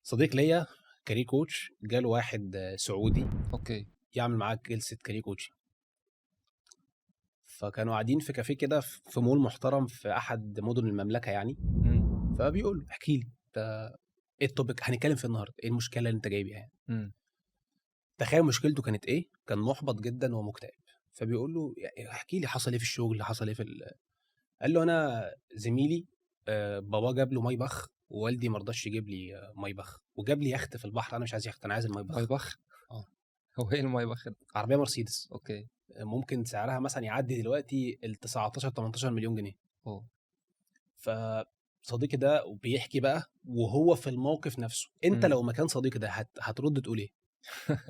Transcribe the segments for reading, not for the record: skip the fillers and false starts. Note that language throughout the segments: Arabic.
صديق ليا كارير كوتش، جاله واحد سعودي اوكي. يعمل معاه جلسه كارير كوتش. فكانوا قاعدين في كافيه كده في مول محترم في احد مدن المملكه يعني. امم فبيقول له احكي لي انت ايه التوبيك هنتكلم فيه النهارده، ايه المشكله اللي انت جاي بيها يعني. امم تخيل مشكلته كانت ايه، كان محبط جدا ومكتئب. فبيقول له يعني احكي لي حصل ايه في الشغل، حصل ايه قال له انا زميلي بابا جاب له مايبخ، ووالدي ما رضاش يجيب لي مايبخ، وجاب لي يخت في البحر. انا مش عايز يخت، انا عايز المايبخ. مايبخ. اه، هو ايه المايبخ ده؟ عربيه مرسيدس اوكي. ممكن سعرها مثلا يعدي دلوقتي ال 19 18 مليون جنيه. اوه. فصديقي ده بيحكي بقى وهو في الموقف نفسه، انت امم لو مكان صديقي ده هترد تقول ايه؟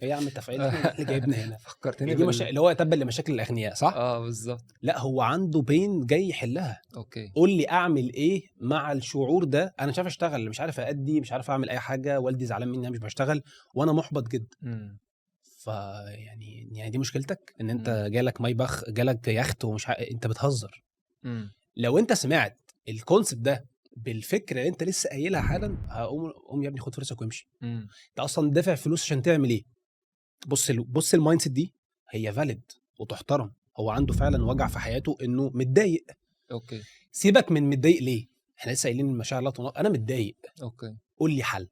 ايه يا عم انت فاهم احنا اللي جايبنا هنا؟ هي فكرتني دي اللي هو تبا لمشاكل الاغنياء، صح؟ بالظبط. لا، هو عنده بين جاي يحلها. اوكي. قول لي اعمل ايه مع الشعور ده؟ انا مش عارف اشتغل، مش عارف ادي، مش عارف اعمل اي حاجه، والدي زعلان مني، انا مش بشتغل وانا محبط جدا. امم يعني دي مشكلتك ان انت امم جالك مايبخ، جالك يخت ومش انت بتهزر. امم لو انت سمعت الكونسبت ده بالفكره اللي انت لسه قايلها حالا، قوم يا ابني خد فلوسك وامشي. امم انت اصلا دافع فلوس عشان تعمل ايه؟ بص المايند سيت دي هي فاليد وتحترم. هو عنده فعلا وجع في حياته انه متضايق. اوكي. سيبك من متضايق ليه، احنا لسه قايلين المشاعر لا تناقض. انا متضايق، اوكي. قول لي حل.